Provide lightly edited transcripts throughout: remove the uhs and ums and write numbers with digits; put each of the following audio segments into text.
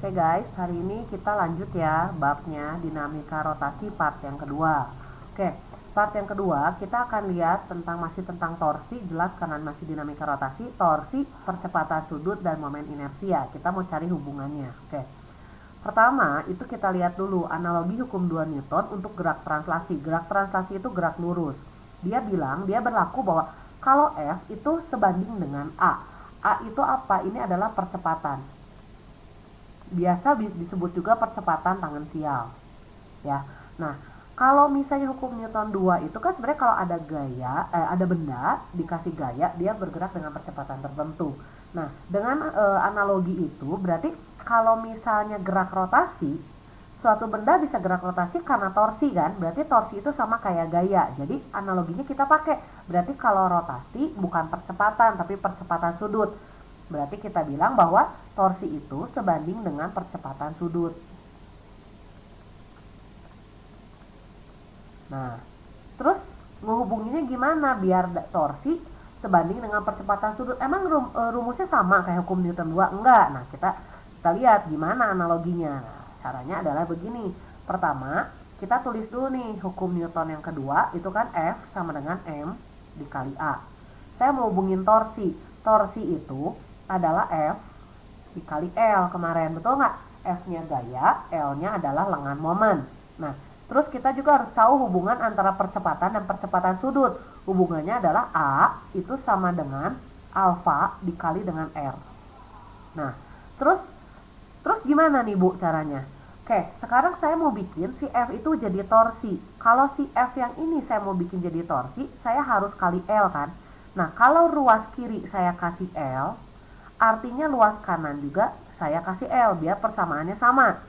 Oke guys, hari ini kita lanjut ya babnya dinamika rotasi part yang kedua. Oke, part yang kedua kita akan lihat masih tentang torsi, jelas karena masih dinamika rotasi, torsi, percepatan sudut, dan momen inersia. Kita mau cari hubungannya. Oke, pertama itu kita lihat dulu analogi hukum 2 Newton untuk gerak translasi. Gerak translasi itu gerak lurus. Dia berlaku bahwa kalau F itu sebanding dengan A. A itu apa? Ini adalah percepatan. Biasa disebut juga percepatan tangensial. Ya. Nah, kalau misalnya hukum Newton 2 itu kan sebenarnya kalau ada benda dikasih gaya, dia bergerak dengan percepatan tertentu. Nah, dengan analogi itu berarti kalau misalnya gerak rotasi, suatu benda bisa gerak rotasi karena torsi kan, berarti torsi itu sama kayak gaya. Jadi analoginya kita pakai, berarti kalau rotasi bukan percepatan tapi percepatan sudut. Berarti kita bilang bahwa torsi itu sebanding dengan percepatan sudut. Nah, terus ngehubunginnya gimana biar torsi sebanding dengan percepatan sudut? Emang rumusnya sama kayak hukum Newton 2? Enggak. Nah, kita lihat gimana analoginya. Nah, caranya adalah begini. Pertama, kita tulis dulu nih hukum Newton yang kedua, itu kan F sama dengan M dikali A. Saya mau hubungin torsi. Torsi itu adalah F dikali L kemarin, betul nggak? F-nya gaya, L-nya adalah lengan momen. Nah, terus kita juga harus tahu hubungan antara percepatan dan percepatan sudut. Hubungannya adalah A itu sama dengan alfa dikali dengan R. Nah, terus gimana nih Bu caranya? Oke, sekarang saya mau bikin si F itu jadi torsi. Kalau si F yang ini saya mau bikin jadi torsi, saya harus kali L kan? Nah, kalau ruas kiri saya kasih L, artinya luas kanan juga saya kasih L biar persamaannya sama.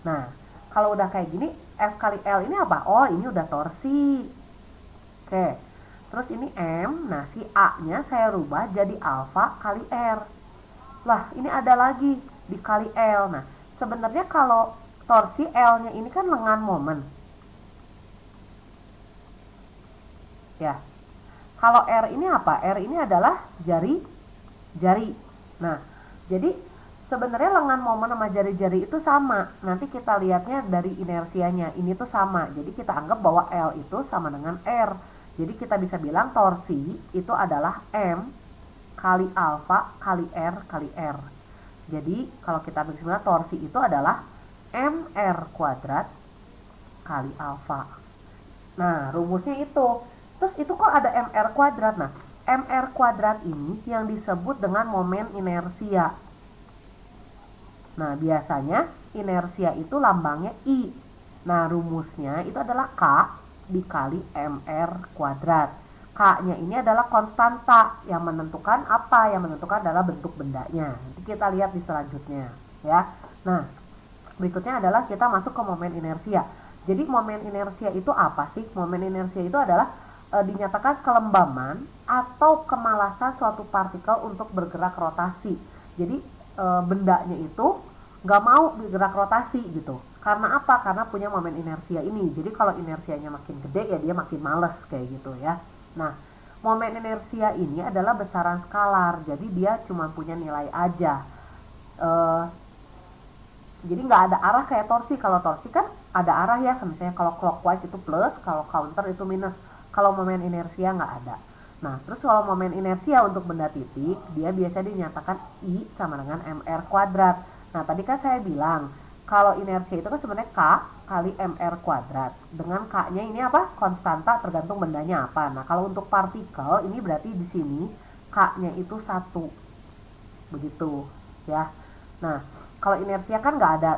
Nah, kalau udah kayak gini, F kali L ini apa? Oh, ini udah torsi. Oke, terus ini M. Nah, si A-nya saya rubah jadi alfa kali R. Lah, ini ada lagi dikali L. Nah, sebenarnya kalau torsi L-nya ini kan lengan momen. Ya. Kalau R ini apa? R ini adalah jari. Nah, jadi sebenarnya lengan momen sama jari-jari itu sama. Nanti kita lihatnya dari inersianya. Ini tuh sama. Jadi kita anggap bahwa L itu sama dengan R. Jadi kita bisa bilang torsi itu adalah M kali alfa kali R kali R. Jadi kalau kita bilang torsi itu adalah MR kuadrat kali alfa. Nah, rumusnya itu. Terus itu kok ada MR kuadrat? Nah, MR kuadrat ini yang disebut dengan momen inersia. Nah, biasanya inersia itu lambangnya I. Nah, rumusnya itu adalah K dikali MR kuadrat. K-nya ini adalah konstanta yang menentukan apa? Yang menentukan adalah bentuk bendanya. Nanti kita lihat di selanjutnya, ya. Nah, berikutnya adalah kita masuk ke momen inersia. Jadi momen inersia itu apa sih? Momen inersia itu adalah dinyatakan kelembaman atau kemalasan suatu partikel untuk bergerak rotasi. Jadi bendanya itu nggak mau bergerak rotasi gitu. Karena apa? Karena punya momen inersia ini. Jadi kalau inersianya makin gede ya dia makin males kayak gitu ya. Nah, momen inersia ini adalah besaran skalar. Jadi dia cuma punya nilai aja. Jadi nggak ada arah kayak torsi. Kalau torsi kan ada arah ya. Misalnya kalau clockwise itu plus, kalau counter itu minus. Kalau momen inersia nggak ada. Nah, terus kalau momen inersia untuk benda titik, dia biasanya dinyatakan I sama dengan MR kuadrat. Nah, tadi kan saya bilang, kalau inersia itu kan sebenarnya K kali MR kuadrat. Dengan K-nya ini apa? Konstanta tergantung bendanya apa. Nah, kalau untuk partikel, ini berarti di sini K-nya itu 1. Begitu, ya. Nah, kalau inersia kan nggak ada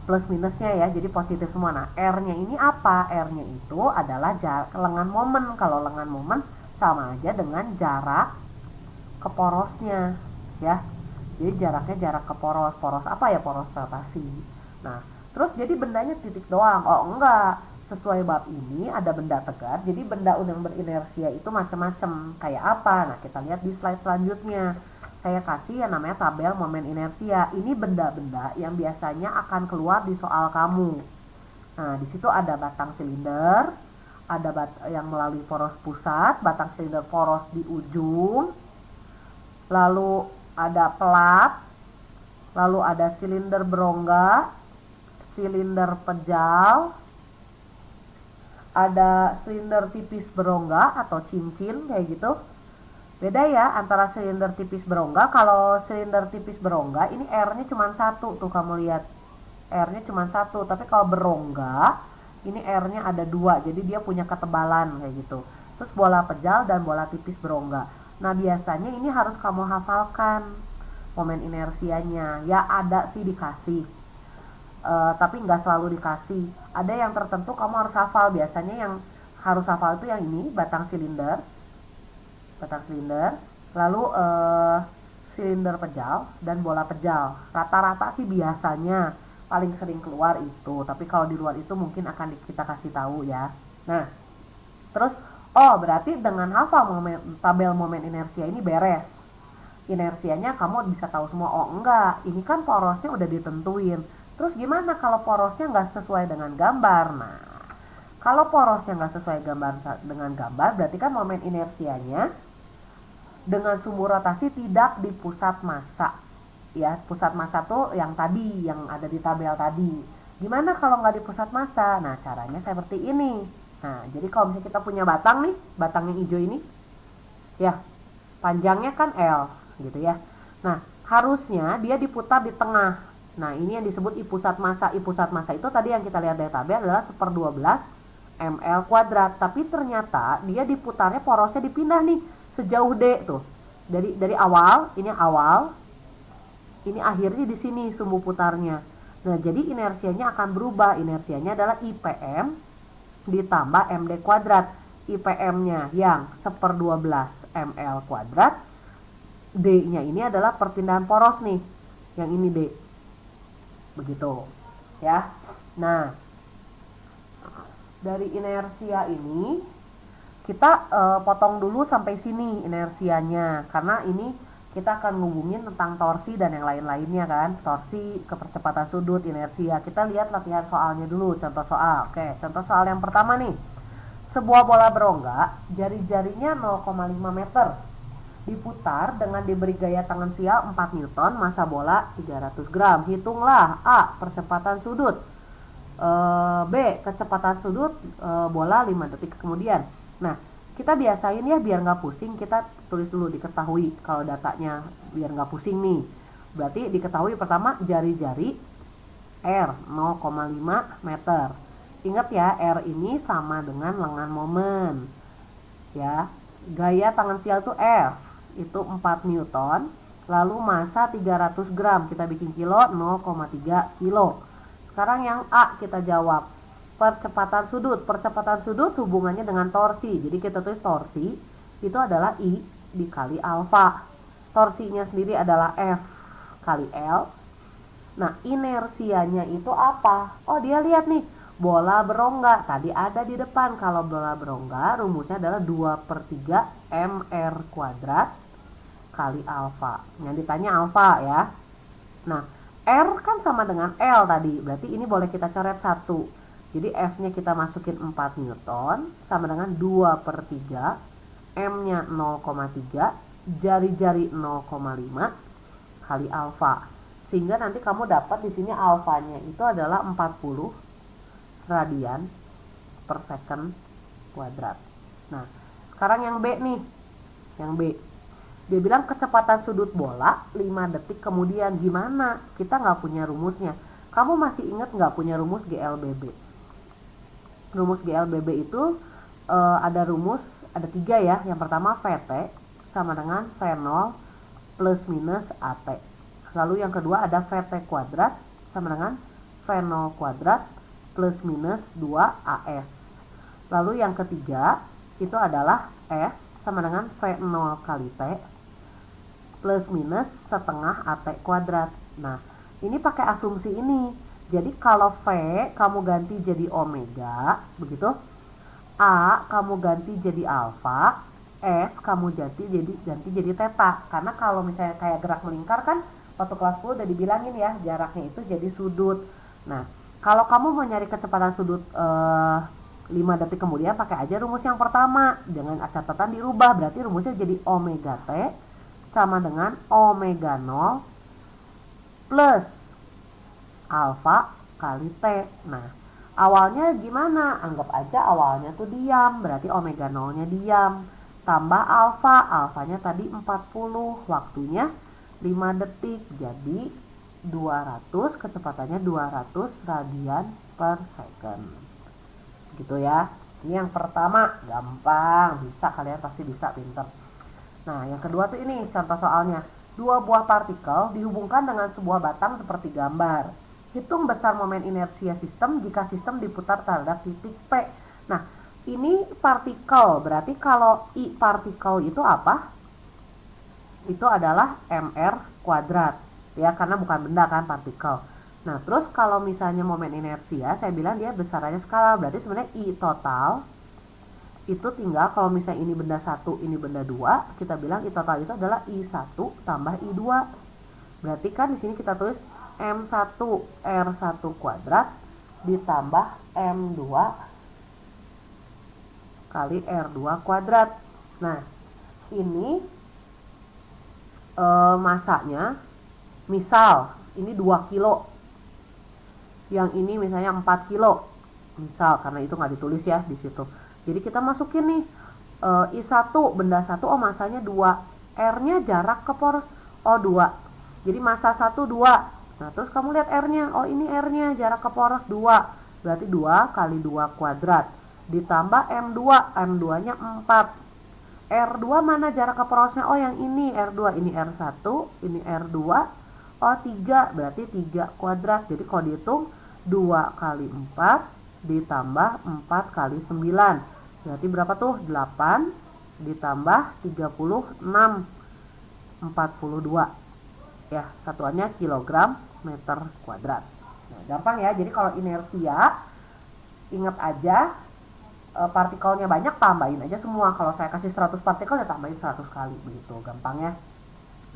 plus minusnya ya, jadi positif semua. Nah, R-nya ini apa? R-nya itu adalah lengan momen. Kalau lengan momen sama aja dengan jarak ke porosnya, ya. Jadi jaraknya jarak ke poros. Poros apa ya? Poros rotasi. Nah, terus jadi bendanya titik doang. Oh, enggak. Sesuai bab ini ada benda tegar. Jadi benda yang berinersia itu macam-macam. Kayak apa? Nah, kita lihat di slide selanjutnya. Saya kasih yang namanya tabel momen inersia. Ini benda-benda yang biasanya akan keluar di soal kamu. Nah, di situ ada batang silinder, ada yang melalui poros pusat, batang silinder poros di ujung, lalu ada pelat, lalu ada silinder berongga, silinder pejal, ada silinder tipis berongga atau cincin kayak gitu. Beda ya antara silinder tipis berongga. Kalau silinder tipis berongga ini R-nya cuma satu tuh, kamu lihat R-nya cuma satu. Tapi kalau berongga ini R-nya ada dua, jadi dia punya ketebalan kayak gitu. Terus bola pejal dan bola tipis berongga. Nah biasanya ini harus kamu hafalkan momen inersianya. Ya ada sih dikasih, tapi nggak selalu dikasih. Ada yang tertentu kamu harus hafal. Biasanya yang harus hafal itu yang ini, batang silinder, lalu silinder pejal dan bola pejal. Rata-rata sih biasanya paling sering keluar itu, tapi kalau di luar itu mungkin akan kita kasih tahu ya. Nah terus berarti dengan hafal tabel momen inersia ini beres. Inersianya kamu bisa tahu semua. Enggak, ini kan porosnya udah ditentuin. Terus gimana kalau porosnya nggak sesuai dengan gambar? Nah, kalau porosnya nggak sesuai dengan gambar, berarti kan momen inersianya dengan sumbu rotasi tidak di pusat massa. Ya, pusat massa tuh yang tadi, yang ada di tabel tadi. Gimana kalau nggak di pusat massa? Nah, caranya seperti ini. Nah, jadi kalau misalnya kita punya batang nih, batang yang hijau ini, ya, panjangnya kan L, gitu ya. Nah, harusnya dia diputar di tengah. Nah, ini yang disebut I pusat massa. I pusat massa itu tadi yang kita lihat dari tabel adalah 1/12 ml kuadrat. Tapi ternyata dia diputarnya, porosnya dipindah nih sejauh D tuh. Dari awal, ini akhirnya di sini sumbu putarnya. Nah, jadi inersianya akan berubah. Inersianya adalah IPM ditambah MD kuadrat. IPM-nya yang 1/12 ml kuadrat. D-nya ini adalah perpindahan poros nih. Yang ini D. Begitu ya. Nah, dari inersia ini kita potong dulu sampai sini inersianya, karena ini kita akan ngubungin tentang torsi dan yang lain-lainnya kan. Torsi, kepercepatan sudut, inersia. Kita lihat latihan soalnya dulu, contoh soal. Oke, contoh soal yang pertama nih. Sebuah bola berongga, jari-jarinya 0,5 meter, diputar dengan diberi gaya tangan sial 4 Newton, massa bola 300 gram. Hitunglah A. Percepatan sudut, B. Kecepatan sudut bola 5 detik kemudian. Nah, kita biasain ya biar nggak pusing, kita tulis dulu diketahui kalau datanya biar nggak pusing nih. Berarti diketahui pertama jari-jari R 0,5 meter. Ingat ya, R ini sama dengan lengan momen. Ya, gaya tangan sial itu F, itu 4 Newton, lalu massa 300 gram, kita bikin kilo, 0,3 kilo. Sekarang yang A kita jawab, percepatan sudut hubungannya dengan torsi, jadi kita tulis torsi itu adalah I dikali alfa, torsinya sendiri adalah F kali L. Nah, inersianya itu apa? Dia lihat nih, bola berongga tadi ada di depan. Kalau bola berongga rumusnya adalah 2/3 mr kuadrat kali alfa. Yang ditanya alfa ya. Nah, R kan sama dengan L tadi, berarti ini boleh kita coret 1. Jadi F-nya kita masukin 4 Newton sama dengan 2/3, M-nya 0,3, jari-jari 0,5 kali alfa. Sehingga nanti kamu dapat di sini alfanya itu adalah 40 radian per second kuadrat. Nah, sekarang yang B nih. Yang B. Dia bilang kecepatan sudut bola 5 detik kemudian. Gimana? Kita nggak punya rumusnya. Kamu masih ingat nggak punya rumus GLBB? Rumus GLBB itu ada 3 ya. Yang pertama VT sama dengan V0 plus minus AT. Lalu yang kedua ada VT kuadrat sama dengan V0 kuadrat plus minus 2AS. Lalu yang ketiga itu adalah S sama dengan V0 kali T plus minus setengah AT kuadrat. Nah, ini pakai asumsi ini. Jadi kalau V kamu ganti jadi omega, begitu. A kamu ganti jadi alfa, S kamu ganti jadi theta. Karena kalau misalnya kayak gerak melingkar kan waktu kelas 10 udah dibilangin ya, jaraknya itu jadi sudut. Nah, kalau kamu mau nyari kecepatan sudut 5 detik kemudian, pakai aja rumus yang pertama. Dengan catatan dirubah, berarti rumusnya jadi omega T sama dengan omega 0 plus alfa kali T. Nah, awalnya gimana? Anggap aja awalnya tuh diam, berarti omega 0-nya diam. Tambah alfa, alfanya tadi 40, waktunya 5 detik. Jadi 200, kecepatannya 200 radian per second. Gitu ya. Ini yang pertama, gampang, bisa, kalian pasti bisa, pinter. Nah, yang kedua tuh ini contoh soalnya. Dua buah partikel dihubungkan dengan sebuah batang seperti gambar. Hitung besar momen inersia sistem jika sistem diputar terhadap titik P. Nah, ini partikel, berarti kalau I partikel itu apa? Itu adalah mr kuadrat. Ya, karena bukan benda kan, partikel. Nah, terus kalau misalnya momen inersia, saya bilang dia besarannya skala. Berarti sebenarnya I total itu tinggal, kalau misalnya ini benda 1, ini benda 2, kita bilang I total itu adalah I1 tambah I2. Berarti kan di sini kita tulis M1 R1 kuadrat ditambah M2 kali R2 kuadrat. Nah, ini masanya, misal ini 2 kilo, yang ini misalnya 4 kilo, misal, karena itu nggak ditulis ya di situ. Jadi kita masukin nih I1, benda 1, oh masanya 2, R-nya jarak ke poros, oh 2, jadi massa 1 2. Nah, terus kamu lihat R-nya, oh ini R-nya jarak ke poros 2, berarti 2 kali 2 kuadrat ditambah M2, M2-nya 4. R2 mana jarak ke porosnya? Oh yang ini R2, ini R1, ini R2, oh 3, berarti 3 kuadrat. Jadi kalau dihitung 2 kali 4 ditambah 4 kali 9, berarti berapa tuh? 8 ditambah 36, 42. Ya, satuannya kilogram meter kuadrat. Nah, gampang ya. Jadi kalau inersia, ingat aja partikelnya banyak, tambahin aja semua. Kalau saya kasih 100 partikel, ya tambahin 100 kali. Begitu, gampang ya.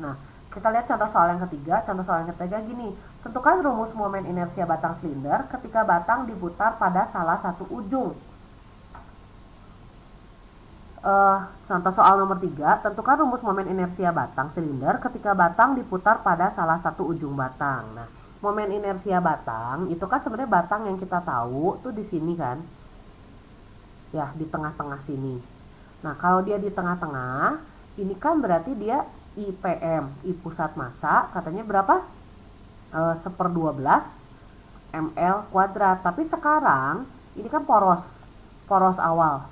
Nah, kita lihat contoh soal yang ketiga. Contoh soal yang ketiga gini. Tentukan rumus momen inersia batang silinder ketika batang diputar pada salah satu ujung. Contoh soal nomor 3, tentukan rumus momen inersia batang silinder ketika batang diputar pada salah satu ujung batang. Nah, momen inersia batang itu kan sebenarnya batang yang kita tahu tuh di sini kan. Ya, di tengah-tengah sini. Nah, kalau dia di tengah-tengah, ini kan berarti dia IPM, I pusat massa, katanya berapa? 1/12 ml kuadrat. Tapi sekarang ini kan poros awal.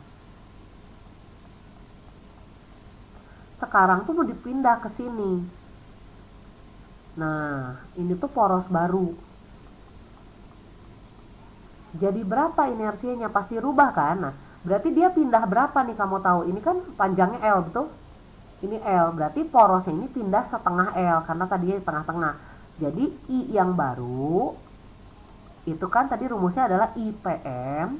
Sekarang tuh mau dipindah ke sini. Nah, ini tuh poros baru. Jadi berapa inersianya? Pasti rubah kan? Nah, berarti dia pindah berapa nih, kamu tahu? Ini kan panjangnya L, betul? Ini L, berarti porosnya ini pindah setengah L, karena tadinya di tengah-tengah. Jadi I yang baru, itu kan tadi rumusnya adalah IPM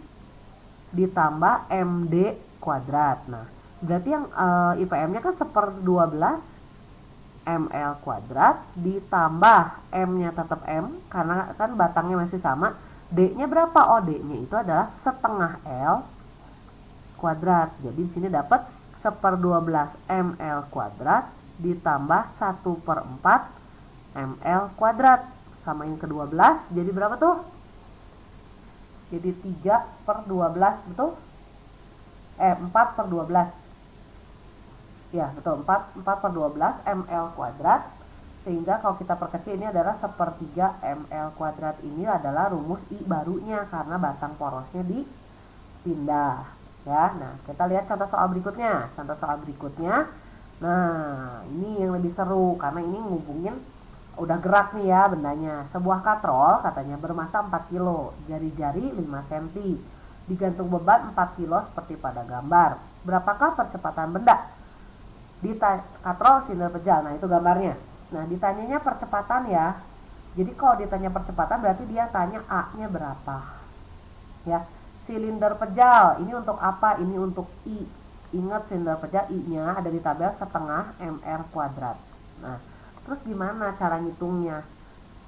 ditambah MD kuadrat. Nah, berarti yang IPM-nya kan 1/12 ml kuadrat ditambah M-nya tetap M, karena kan batangnya masih sama. D-nya berapa? Oh, D-nya itu adalah setengah L kuadrat. Jadi di sini dapat 1/12 ml kuadrat ditambah 1/4 ml kuadrat. Samain ke 12, jadi berapa tuh? Jadi 3/12, betul? 4/12. Ya, betul, 4/12 ml kuadrat. Sehingga kalau kita perkecil, ini adalah 1/3 ml kuadrat. Ini adalah rumus I barunya, karena batang porosnya dipindah. Ya, nah kita lihat contoh soal berikutnya. Contoh soal berikutnya, nah ini yang lebih seru, karena ini ngubungin udah gerak nih ya bendanya. Sebuah katrol katanya bermasa 4 kilo, jari-jari 5 cm, digantung beban 4 kilo seperti pada gambar. Berapakah percepatan benda? Katrol silinder pejal. Nah, itu gambarnya. Nah, ditanyanya percepatan ya. Jadi kalau ditanya percepatan berarti dia tanya A-nya berapa. Ya, silinder pejal ini untuk apa? Ini untuk I. Ingat, silinder pejal I-nya ada di tabel setengah mr kuadrat. Nah, terus gimana cara ngitungnya?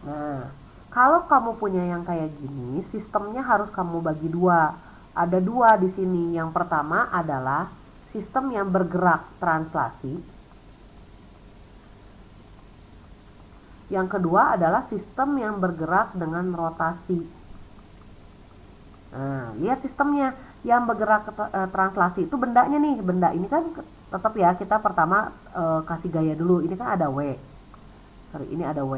Nah, kalau kamu punya yang kayak gini, sistemnya harus kamu bagi dua. Ada dua di sini. Yang pertama adalah sistem yang bergerak translasi. Yang kedua adalah sistem yang bergerak dengan rotasi. Nah, lihat sistemnya. Yang bergerak translasi itu bendanya nih. Benda ini kan tetap ya, kita pertama kasih gaya dulu. Ini kan ada W. Sorry, ini ada W.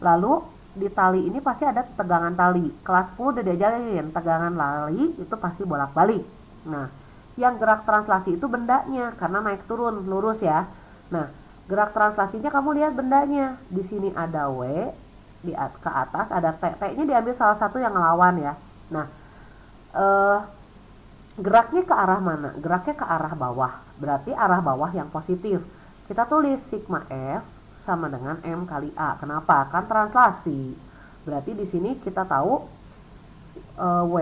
Lalu di tali ini pasti ada tegangan tali. Kelas 10 udah diajarin tegangan tali itu pasti bolak-balik. Nah, yang gerak translasi itu bendanya karena naik turun lurus ya. Nah, gerak translasinya kamu lihat bendanya. Di sini ada W, ke atas ada T. T-nya diambil salah satu yang ngelawan ya. Nah, geraknya ke arah mana? Geraknya ke arah bawah. Berarti arah bawah yang positif. Kita tulis sigma F sama dengan M kali A. Kenapa? Kan translasi. Berarti di sini kita tahu W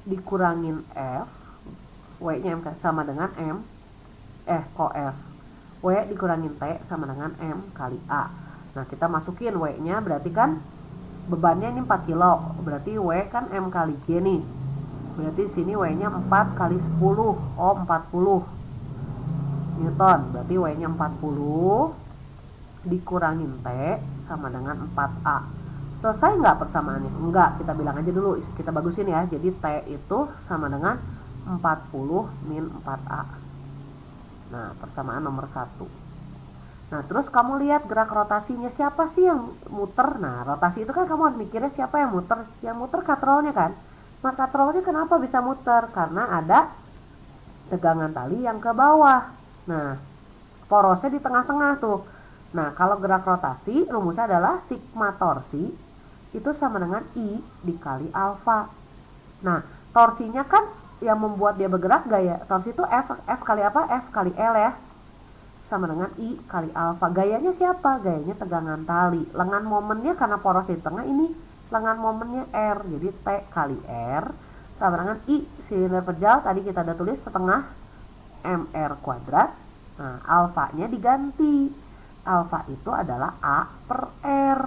dikurangin F. W-nya M sama dengan M. Kok F? W dikurangin T sama dengan M kali A. Nah, kita masukin W-nya berarti kan bebannya ini 4 kilo. Berarti W kan M kali G nih. Berarti sini W-nya 4 kali 10. 40 Newton. Berarti W-nya 40 dikurangin T sama dengan 4A. Selesai nggak persamaannya? Enggak, kita bilang aja dulu. Kita bagusin ya. Jadi T itu sama dengan 40 min 4A. Nah, persamaan nomor 1. Nah, terus kamu lihat gerak rotasinya siapa sih yang muter? Nah, rotasi itu kan kamu mikirnya siapa yang muter? Yang muter katrolnya kan? Nah, katrolnya kenapa bisa muter? Karena ada tegangan tali yang ke bawah. Nah, porosnya di tengah-tengah tuh. Nah, kalau gerak rotasi, rumusnya adalah sigma torsi itu sama dengan I dikali alfa. Nah, torsinya kan yang membuat dia bergerak gaya torsi itu F kali apa? F kali L ya, sama dengan I kali alfa. Gayanya siapa? Gayanya tegangan tali. Lengan momennya karena poros di tengah ini lengan momennya R, jadi T kali R sama dengan I silinder pejal tadi kita udah tulis setengah mr kuadrat. Nah, alfanya diganti. Alfa itu adalah A per R.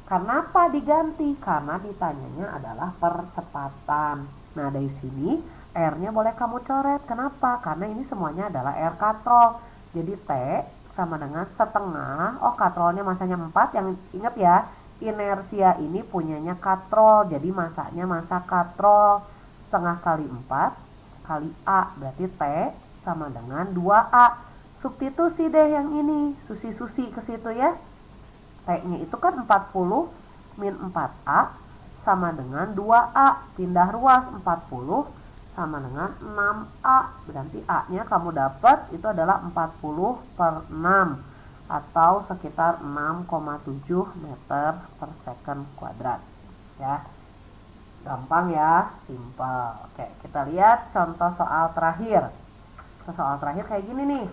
Kenapa diganti? Karena ditanyanya adalah percepatan. Nah, dari sini R-nya boleh kamu coret. Kenapa? Karena ini semuanya adalah R katrol. Jadi T sama dengan setengah. Oh, katrolnya masanya 4. Yang ingat ya, inersia ini punyanya katrol. Jadi masanya masa katrol. Setengah kali 4 kali A. Berarti T sama dengan 2A. Substitusi deh yang ini. Susi-susi ke situ ya. T-nya itu kan 40 min 4A sama dengan 2A. Pindah ruas 40 sama dengan 6A. Berarti A-nya kamu dapat itu adalah 40 per 6 atau sekitar 6,7 meter per second kuadrat. Ya, gampang ya, simple. Oke, kita lihat contoh soal terakhir. Soal terakhir kayak gini nih.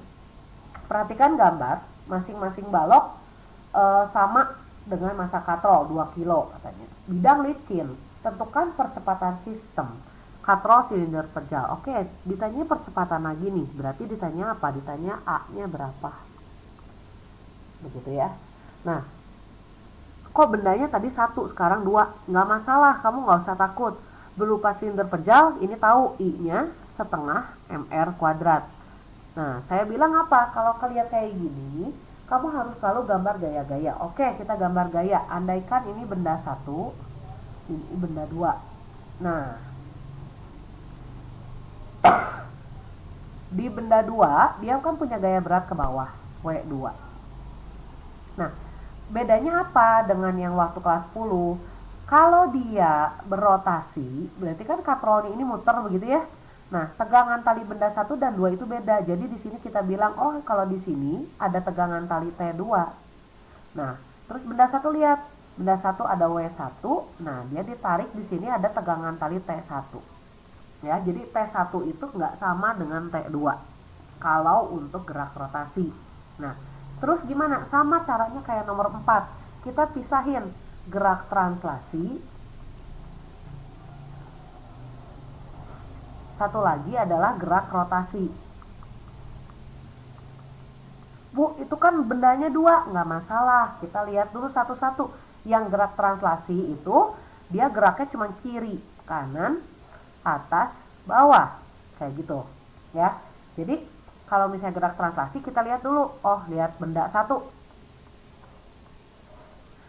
Perhatikan gambar, masing-masing balok sama dengan massa katrol 2 kilo katanya. Bidang licin, tentukan percepatan sistem katrol silinder pejal. Oke, ditanya percepatan lagi nih. Berarti ditanya apa? Ditanya A-nya berapa. Begitu ya. Nah, kok bendanya tadi 1, sekarang 2. Nggak masalah, kamu nggak usah takut. Berupa silinder pejal, ini tahu I-nya setengah mr kuadrat. Nah, saya bilang apa? Kalau kalian kayak gini, kamu harus selalu gambar gaya-gaya. Oke, kita gambar gaya. Andaikan ini benda 1, ini benda 2. Nah, di benda 2 dia kan punya gaya berat ke bawah W2. Nah, bedanya apa dengan yang waktu kelas 10? Kalau dia berotasi, berarti kan katrolnya ini muter begitu ya. Nah, tegangan tali benda 1 dan 2 itu beda. Jadi di sini kita bilang, oh kalau di sini ada tegangan tali T2. Nah, terus benda 1 lihat, benda 1 ada W1. Nah, dia ditarik di sini ada tegangan tali T1. Ya, jadi T1 itu nggak sama dengan T2 kalau untuk gerak rotasi. Nah, terus gimana? Sama caranya kayak nomor 4. Kita pisahin gerak translasi. Satu lagi adalah gerak rotasi. Bu, itu kan bendanya 2, nggak masalah. Kita lihat dulu satu-satu. Yang gerak translasi itu dia geraknya cuma kiri, kanan, atas, bawah, kayak gitu ya. Jadi kalau misalnya gerak translasi kita lihat dulu. Oh, lihat benda 1.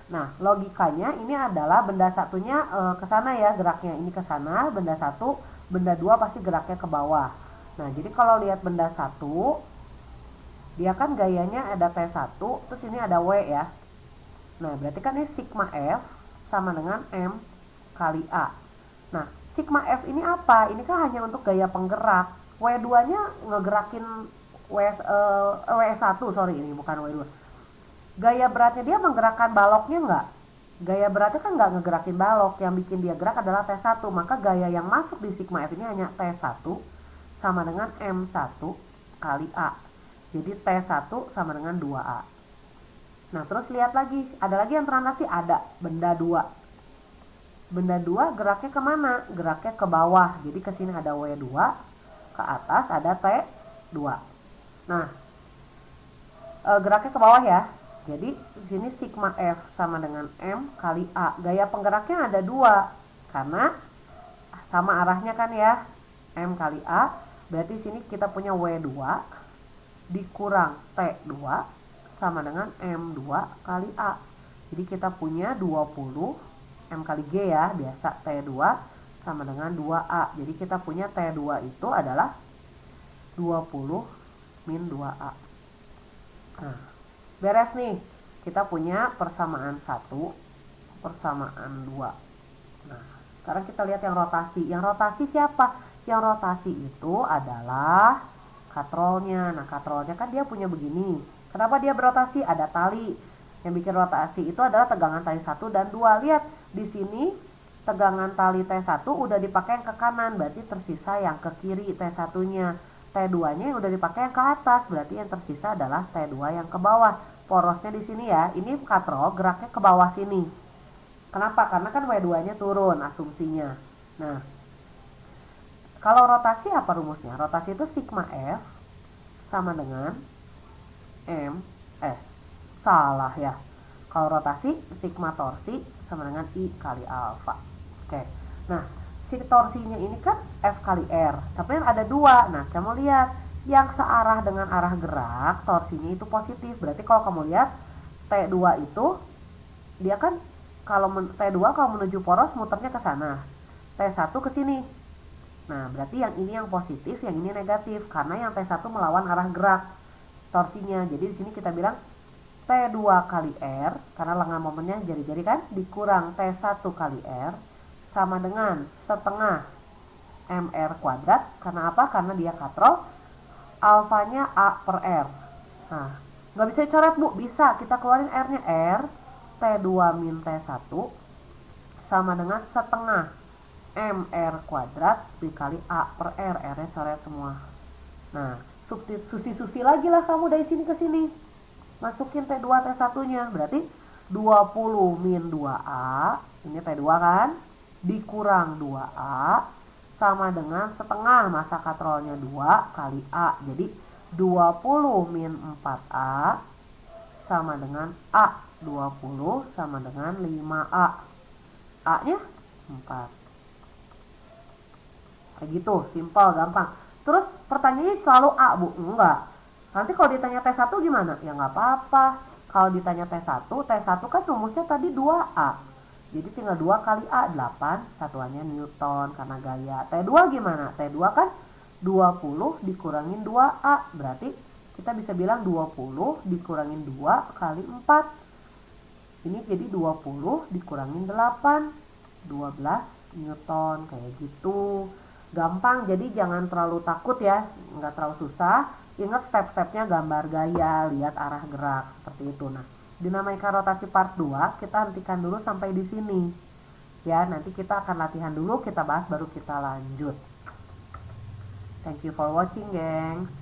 Nah, logikanya ini adalah benda satunya ke sana ya, geraknya ini ke sana, benda satu, benda dua pasti geraknya ke bawah. Nah, jadi kalau lihat benda satu, dia kan gayanya ada T1, terus ini ada W ya. Nah, berarti kan ini sigma F sama dengan M kali A. Nah, sigma F ini apa? Ini kan hanya untuk gaya penggerak. W2-nya ngegerakin W1, sorry ini bukan W2. Gaya beratnya dia menggerakkan baloknya nggak? Gaya beratnya kan nggak ngegerakin balok. Yang bikin dia gerak adalah T1. Maka gaya yang masuk di sigma F ini hanya T1 sama dengan M1 kali A. Jadi T1 sama dengan 2A. Nah, terus lihat lagi, ada lagi yang translasi, ada benda 2. Benda 2 geraknya kemana? Geraknya ke bawah. Jadi ke sini ada W2, ke atas ada T2. Nah, geraknya ke bawah ya. Jadi di sini sigma F sama dengan M kali A. Gaya penggeraknya ada 2 karena sama arahnya kan ya. M kali A. Berarti sini kita punya W2 dikurang T2 sama dengan M2 kali A. Jadi kita punya 20 M kali G ya, biasa T2 sama dengan 2A. Jadi kita punya T2 itu adalah 20 min 2A. Nah, beres nih. Kita punya persamaan 1, persamaan 2. Nah, sekarang kita lihat yang rotasi. Yang rotasi siapa? Yang rotasi itu adalah katrolnya. Nah, katrolnya kan dia punya begini. Kenapa dia berotasi? Ada tali. Yang bikin rotasi itu adalah tegangan tali 1 dan 2. Lihat, di sini tegangan tali T1 udah dipakai yang ke kanan, berarti tersisa yang ke kiri T1-nya. T2-nya yang udah dipakai yang ke atas, berarti yang tersisa adalah T2 yang ke bawah. Porosnya di sini ya, ini katrol geraknya ke bawah sini. Kenapa? Karena kan W2-nya turun asumsinya. Nah, kalau rotasi apa rumusnya? Rotasi itu sigma F sama dengan salah ya. Kalau rotasi, sigma torsi sama dengan I kali alfa. Oke. Nah, si torsinya ini kan F kali R. Tapi yang ada 2. Nah, kamu lihat. Yang searah dengan arah gerak, torsinya itu positif. Berarti kalau kamu lihat, T2 itu, dia kan, kalau T2 kalau menuju poros, muternya ke sana. T1 ke sini. Nah, berarti yang ini yang positif, yang ini negatif. Karena yang T1 melawan arah gerak torsinya. Jadi di sini kita bilang T2 kali R, karena lengan momennya jari-jari kan, dikurang T1 kali R, sama dengan setengah MR kuadrat. Karena apa? Karena dia katrol, alfanya A per R. Nah, nggak bisa dicoret bu? Bisa, kita keluarin R-nya. R, T2 min T1, sama dengan setengah MR kuadrat dikali A per R. R-nya coret semua. Nah, substitusi lagi lah kamu dari sini ke sini. Masukin T2 T1-nya, berarti 20 min 2A, ini T2 kan, dikurang 2A, sama dengan setengah massa katrolnya 2 kali A. Jadi 20 min 4A sama dengan A. 20 sama dengan 5A. A-nya 4. Kayak gitu, simpel, gampang. Terus pertanyaannya selalu A, Bu? Enggak. Nanti kalau ditanya T1 gimana? Ya nggak apa-apa. Kalau ditanya T1 kan rumusnya tadi 2A. Jadi tinggal 2 kali A, 8. Satuannya Newton karena gaya. T2 gimana? T2 kan 20 dikurangin 2A. Berarti kita bisa bilang 20 dikurangin 2 kali 4. Ini jadi 20 dikurangin 8. 12 Newton. Kayak gitu. Gampang, jadi jangan terlalu takut ya. Nggak terlalu susah. Ingat step-stepnya, gambar gaya, lihat arah gerak, seperti itu. Nah, dinamika rotasi part 2, kita hentikan dulu sampai di sini. Ya, nanti kita akan latihan dulu, kita bahas baru kita lanjut. Thank you for watching, gengs.